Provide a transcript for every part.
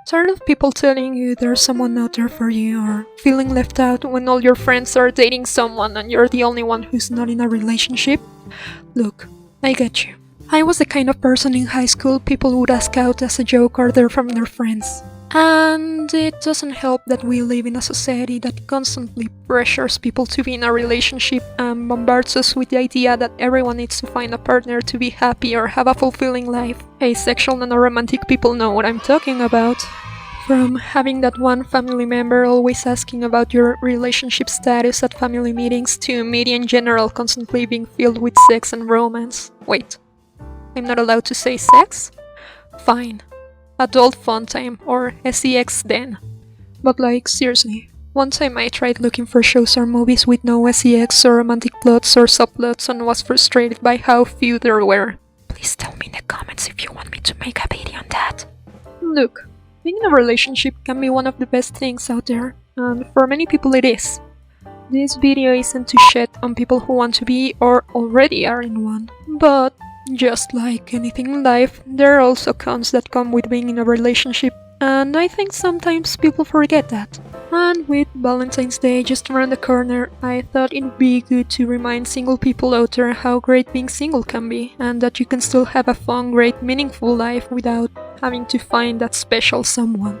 Tired of people telling you there's someone out there for you, or feeling left out when all your friends are dating someone and you're the only one who's not in a relationship? Look, I get you. I was the kind of person in high school people would ask out as a joke or they're from their friends. And it doesn't help that we live in a society that constantly pressures people to be in a relationship and bombards us with the idea that everyone needs to find a partner to be happy or have a fulfilling life. Asexual and romantic people know what I'm talking about. From having that one family member always asking about your relationship status at family meetings to media in general constantly being filled with sex and romance. Wait, I'm not allowed to say sex? Fine. Adult fun time, or SEX then. But like, seriously, one time I tried looking for shows or movies with no SEX or romantic plots or subplots and was frustrated by how few there were. Please tell me in the comments if you want me to make a video on that. Look, being in a relationship can be one of the best things out there, and for many people it is. This video isn't to shed on people who want to be or already are in one, but just like anything in life, there are also cons that come with being in a relationship, and I think sometimes people forget that. And with Valentine's Day just around the corner, I thought it'd be good to remind single people out there how great being single can be, and that you can still have a fun, great, meaningful life without having to find that special someone.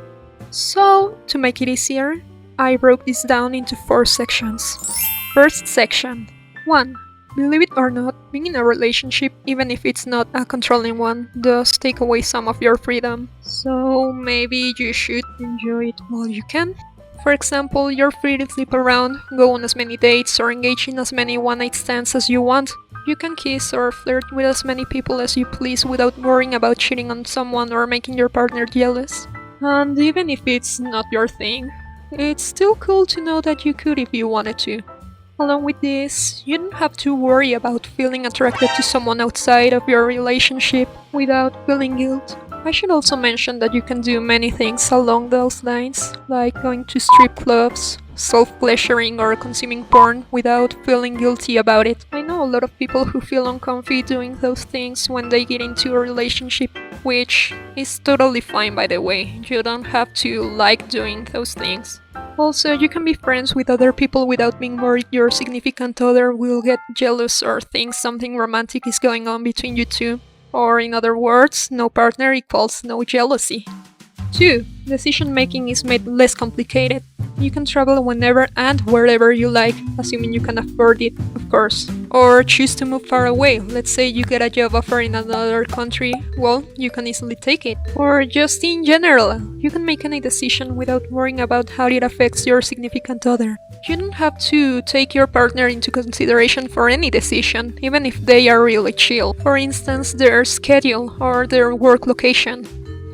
So, to make it easier, I broke this down into 4 sections. First section. 1. Believe it or not, being in a relationship, even if it's not a controlling one, does take away some of your freedom. So maybe you should enjoy it while you can. For example, you're free to sleep around, go on as many dates, or engage in as many one-night stands as you want. You can kiss or flirt with as many people as you please without worrying about cheating on someone or making your partner jealous. And even if it's not your thing, it's still cool to know that you could if you wanted to. Along with this, you don't have to worry about feeling attracted to someone outside of your relationship without feeling guilt. I should also mention that you can do many things along those lines, like going to strip clubs, self-pleasuring or consuming porn without feeling guilty about it. I know a lot of people who feel uncomfy doing those things when they get into a relationship, which is totally fine by the way. You don't have to like doing those things. Also, you can be friends with other people without being worried your significant other will get jealous or think something romantic is going on between you two. Or in other words, no partner equals no jealousy. 2. Decision making is made less complicated. You can travel whenever and wherever you like, assuming you can afford it, of course. Or choose to move far away. Let's say you get a job offer in another country, well, you can easily take it. Or just in general, you can make any decision without worrying about how it affects your significant other. You don't have to take your partner into consideration for any decision, even if they are really chill. For instance, their schedule or their work location.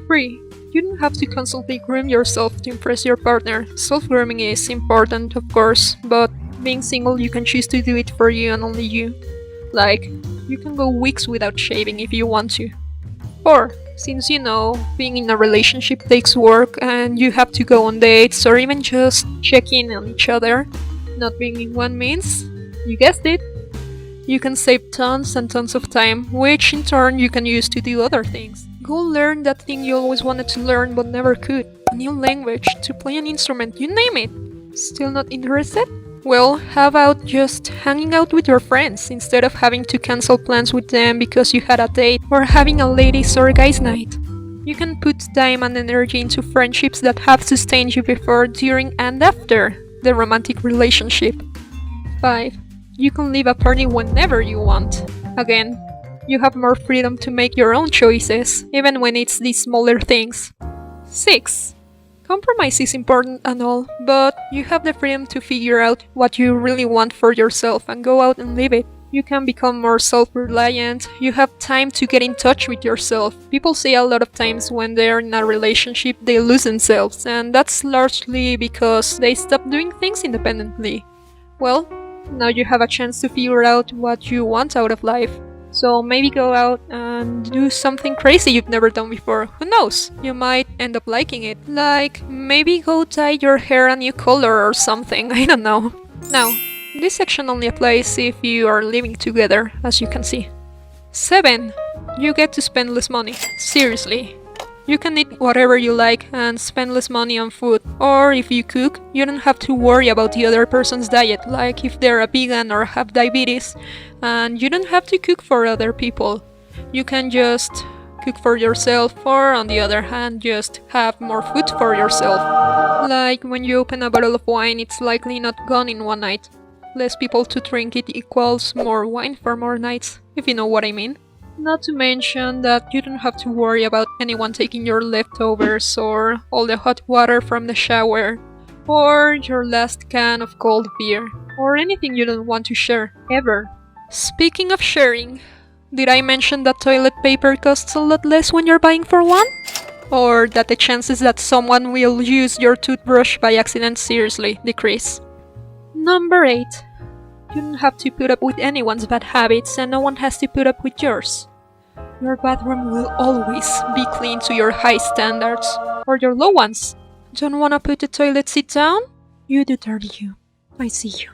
3. You don't have to constantly groom yourself to impress your partner. Self-grooming is important, of course, but being single, you can choose to do it for you and only you. Like, you can go weeks without shaving if you want to. 4. Since you know, being in a relationship takes work and you have to go on dates or even just check in on each other, not being in one means, you guessed it, you can save tons and tons of time, which in turn you can use to do other things. Go learn that thing you always wanted to learn but never could. A new language, to play an instrument, you name it. Still not interested? Well, how about just hanging out with your friends instead of having to cancel plans with them because you had a date or having a ladies or guys night? You can put time and energy into friendships that have sustained you before, during and after the romantic relationship. 5. You can leave a party whenever you want. Again, you have more freedom to make your own choices, even when it's these smaller things. 6. Compromise is important and all, but you have the freedom to figure out what you really want for yourself and go out and live it. You can become more self-reliant, you have time to get in touch with yourself. People say a lot of times when they're in a relationship they lose themselves, and that's largely because they stop doing things independently. Well, now you have a chance to figure out what you want out of life. So maybe go out and do something crazy you've never done before. Who knows? You might end up liking it. Like, maybe go dye your hair a new color or something, I don't know. Now, this section only applies if you are living together, as you can see. 7. You get to spend less money. Seriously. You can eat whatever you like and spend less money on food. Or if you cook, you don't have to worry about the other person's diet, like if they're a vegan or have diabetes. And you don't have to cook for other people. You can just cook for yourself, or on the other hand, just have more food for yourself. Like when you open a bottle of wine, it's likely not gone in one night. Less people to drink it equals more wine for more nights, if you know what I mean. Not to mention that you don't have to worry about anyone taking your leftovers or all the hot water from the shower or your last can of cold beer or anything you don't want to share, ever. Speaking of sharing, did I mention that toilet paper costs a lot less when you're buying for one? Or that the chances that someone will use your toothbrush by accident seriously decrease? Number 8. You don't have to put up with anyone's bad habits and no one has to put up with yours. Your bathroom will always be clean to your high standards, or your low ones. Don't wanna put the toilet seat down? You do dirty you. I see you.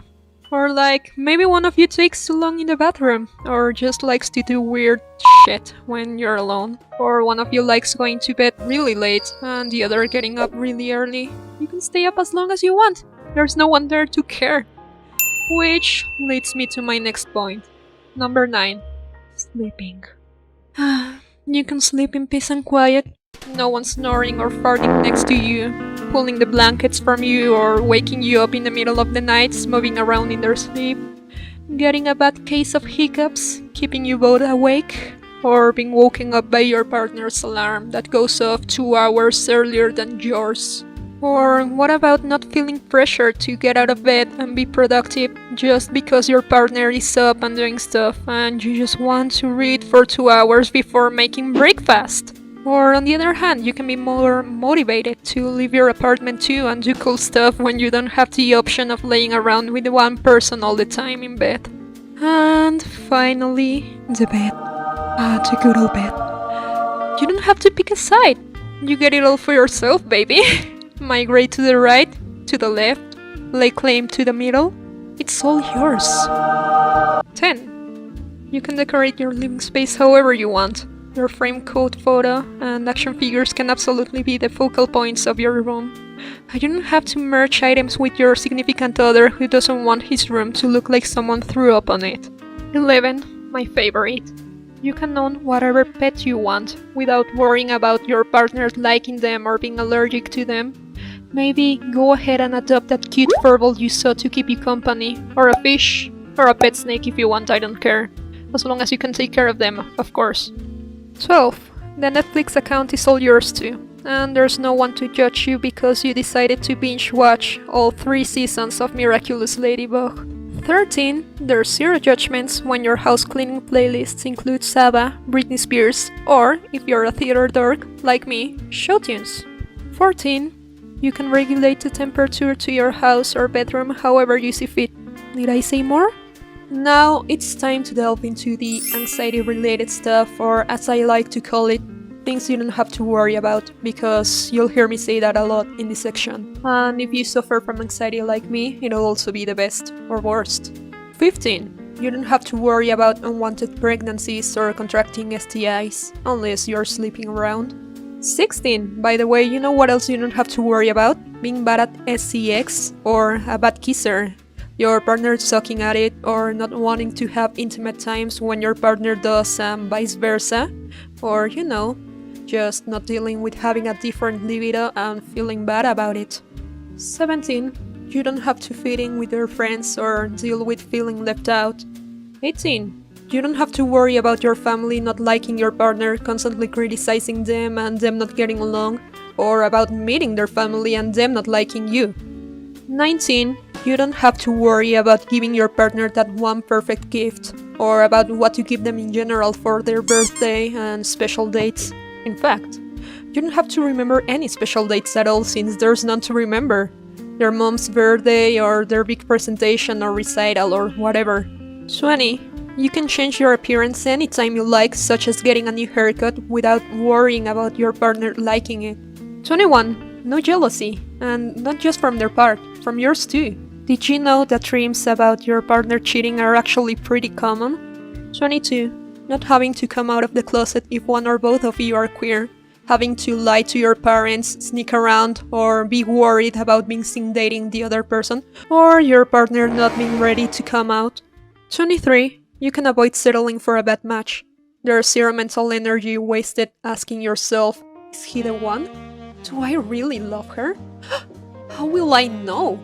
Or like, maybe one of you takes too long in the bathroom, or just likes to do weird shit when you're alone. Or one of you likes going to bed really late, and the other getting up really early. You can stay up as long as you want. There's no one there to care. Which leads me to my next point. Number 9. Sleeping. You can sleep in peace and quiet. No one snoring or farting next to you, pulling the blankets from you or waking you up in the middle of the night, moving around in their sleep, getting a bad case of hiccups, keeping you both awake, or being woken up by your partner's alarm that goes off 2 hours earlier than yours. Or what about not feeling pressure to get out of bed and be productive just because your partner is up and doing stuff and you just want to read for 2 hours before making breakfast? Or on the other hand, you can be more motivated to leave your apartment too and do cool stuff when you don't have the option of laying around with one person all the time in bed. And finally, the bed. The good old bed. You don't have to pick a side. You get it all for yourself, baby. Migrate to the right, to the left, lay claim to the middle. It's all yours. 10. You can decorate your living space however you want. Your frame code photo and action figures can absolutely be the focal points of your room. You don't have to merge items with your significant other who doesn't want his room to look like someone threw up on it. 11. My favorite. You can own whatever pet you want without worrying about your partner liking them or being allergic to them. Maybe go ahead and adopt that cute furball you saw to keep you company, or a fish, or a pet snake if you want, I don't care. As long as you can take care of them, of course. 12. The Netflix account is all yours too, and there's no one to judge you because you decided to binge watch all 3 seasons of Miraculous Ladybug. 13. There's zero judgments when your house cleaning playlists include Saba, Britney Spears, or, if you're a theater dork, like me, show tunes. 14. You can regulate the temperature to your house or bedroom however you see fit. Did I say more? Now it's time to delve into the anxiety-related stuff, or as I like to call it, things you don't have to worry about, because you'll hear me say that a lot in this section. And if you suffer from anxiety like me, it'll also be the best or worst. 15. You don't have to worry about unwanted pregnancies or contracting STIs, unless you're sleeping around. 16. By the way, you know what else you don't have to worry about? Being bad at SCX, or a bad kisser. Your partner sucking at it, or not wanting to have intimate times when your partner does, and vice versa. Or, you know, just not dealing with having a different libido and feeling bad about it. 17. You don't have to fit in with your friends or deal with feeling left out. 18. You don't have to worry about your family not liking your partner, constantly criticizing them and them not getting along, or about meeting their family and them not liking you. 19. You don't have to worry about giving your partner that one perfect gift, or about what to give them in general for their birthday and special dates. In fact, you don't have to remember any special dates at all since there's none to remember. Their mom's birthday, or their big presentation or recital or whatever. 20. You can change your appearance anytime you like, such as getting a new haircut, without worrying about your partner liking it. 21. No jealousy, and not just from their part, from yours too. Did you know that dreams about your partner cheating are actually pretty common? 22. Not having to come out of the closet if one or both of you are queer. having to lie to your parents, sneak around, or be worried about being seen dating the other person, or your partner not being ready to come out. 23. You can avoid settling for a bad match. There's zero mental energy wasted asking yourself, is he the one? Do I really love her? How will I know?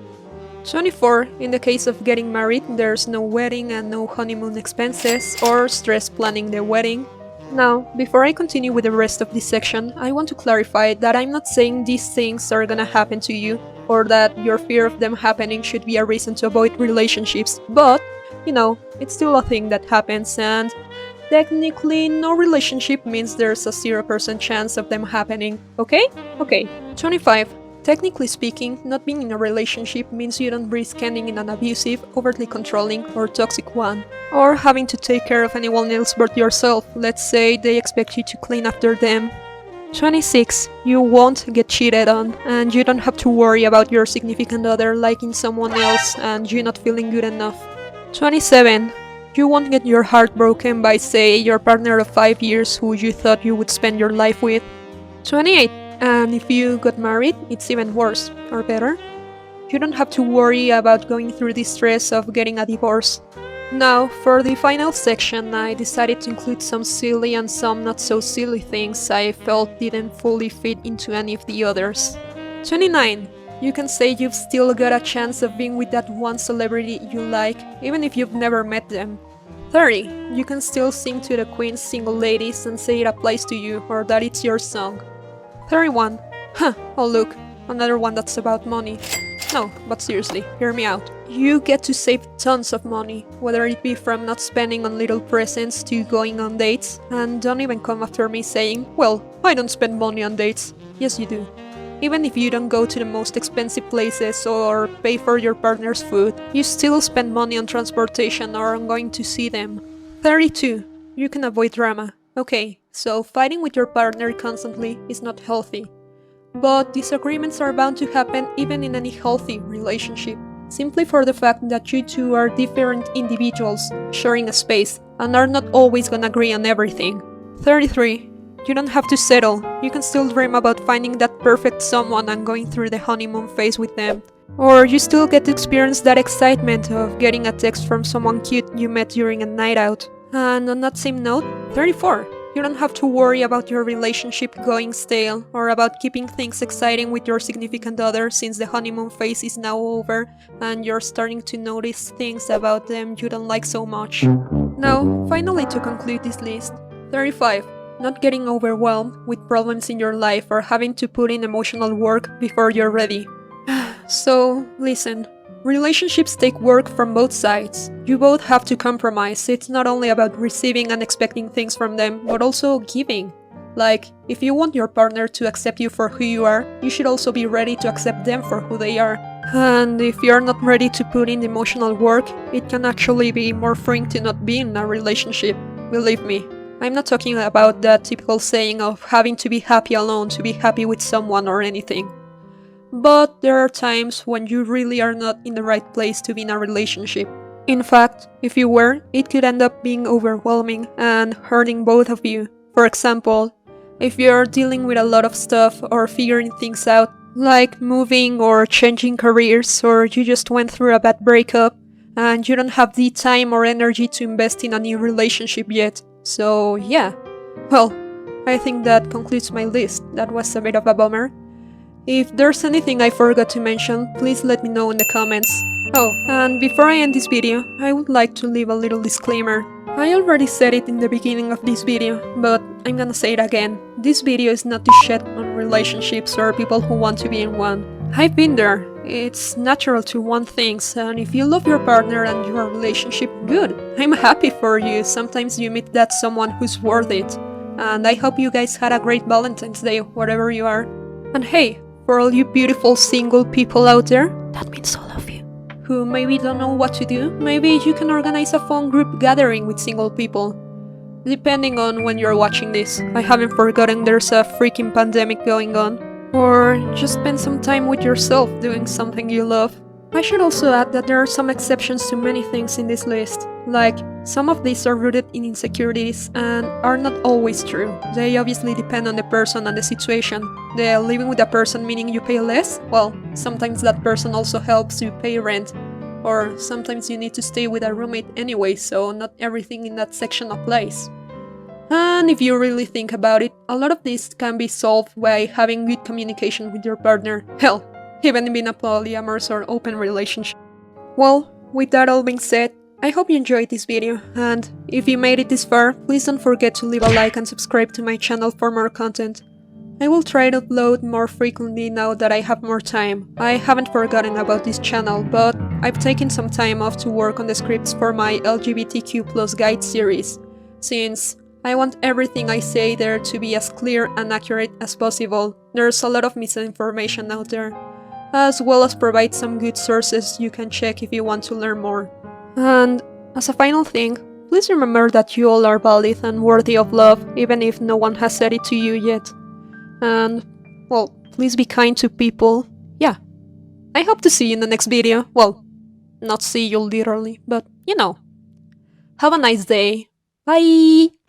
24. In the case of getting married, there's no wedding and no honeymoon expenses or stress planning the wedding. Now, before I continue with the rest of this section, I want to clarify that I'm not saying these things are gonna happen to you, or that your fear of them happening should be a reason to avoid relationships, but, it's still a thing that happens, and technically no relationship means there's a 0% chance of them happening, okay? Okay. 25. Technically speaking, not being in a relationship means you don't risk ending in an abusive, overtly controlling, or toxic one. Or having to take care of anyone else but yourself. Let's say they expect you to clean after them. 26. You won't get cheated on, and you don't have to worry about your significant other liking someone else and you not feeling good enough. 27. You won't get your heart broken by, say, your partner of 5 years who you thought you would spend your life with. 28. And if you got married, it's even worse, or better. You don't have to worry about going through the stress of getting a divorce. Now, for the final section, I decided to include some silly and some not so silly things I felt didn't fully fit into any of the others. 29. You can say you've still got a chance of being with that one celebrity you like, even if you've never met them. 30. You can still sing to the Queen's Single Ladies and say it applies to you, or that it's your song. 31. Oh look, another one that's about money. No, but seriously, hear me out. You get to save tons of money, whether it be from not spending on little presents to going on dates, and don't even come after me saying, well, I don't spend money on dates. Yes, you do. Even if you don't go to the most expensive places or pay for your partner's food, you still spend money on transportation or on going to see them. 32. You can avoid drama. Okay, so fighting with your partner constantly is not healthy. But disagreements are bound to happen even in any healthy relationship, simply for the fact that you two are different individuals sharing a space and are not always gonna agree on everything. 33. You don't have to settle. You can still dream about finding that perfect someone and going through the honeymoon phase with them. Or you still get to experience that excitement of getting a text from someone cute you met during a night out. And on that same note, 34. You don't have to worry about your relationship going stale, or about keeping things exciting with your significant other since the honeymoon phase is now over and you're starting to notice things about them you don't like so much. Now, finally to conclude this list, 35. Not getting overwhelmed with problems in your life or having to put in emotional work before you're ready. So, listen. Relationships take work from both sides. You both have to compromise. It's not only about receiving and expecting things from them, but also giving. Like, if you want your partner to accept you for who you are, you should also be ready to accept them for who they are. And if you're not ready to put in the emotional work, it can actually be more freeing to not be in a relationship. Believe me. I'm not talking about that typical saying of having to be happy alone to be happy with someone or anything. But there are times when you really are not in the right place to be in a relationship. In fact, if you were, it could end up being overwhelming and hurting both of you. For example, if you're dealing with a lot of stuff or figuring things out, like moving or changing careers, or you just went through a bad breakup and you don't have the time or energy to invest in a new relationship yet. So yeah. Well, I think that concludes my list. That was a bit of a bummer. If there's anything I forgot to mention, please let me know in the comments. Oh, and before I end this video, I would like to leave a little disclaimer. I already said it in the beginning of this video, but I'm gonna say it again. This video is not to shed on relationships or people who want to be in one. I've been there. It's natural to want things, and if you love your partner and your relationship, good. I'm happy for you. Sometimes you meet that someone who's worth it. And I hope you guys had a great Valentine's Day, wherever you are. And hey, for all you beautiful single people out there, that means all of you, who maybe don't know what to do, maybe you can organize a fun group gathering with single people. Depending on when you're watching this. I haven't forgotten there's a freaking pandemic going on. Or just spend some time with yourself doing something you love. I should also add that there are some exceptions to many things in this list. Like, some of these are rooted in insecurities and are not always true. They obviously depend on the person and the situation. The living with a person meaning you pay less? Well, sometimes that person also helps you pay rent. Or sometimes you need to stay with a roommate anyway, so not everything in that section applies. And if you really think about it, a lot of this can be solved by having good communication with your partner. Hell, even in a polyamorous or open relationship. Well, with that all being said, I hope you enjoyed this video, and if you made it this far, please don't forget to leave a like and subscribe to my channel for more content. I will try to upload more frequently now that I have more time. I haven't forgotten about this channel, but I've taken some time off to work on the scripts for my LGBTQ+ guide series, since I want everything I say there to be as clear and accurate as possible. There's a lot of misinformation out there, as well as provide some good sources you can check if you want to learn more. And as a final thing, please remember that you all are valid and worthy of love, even if no one has said it to you yet. And, well, please be kind to people. Yeah. I hope to see you in the next video. Well, not see you literally, but you know. Have a nice day. Bye!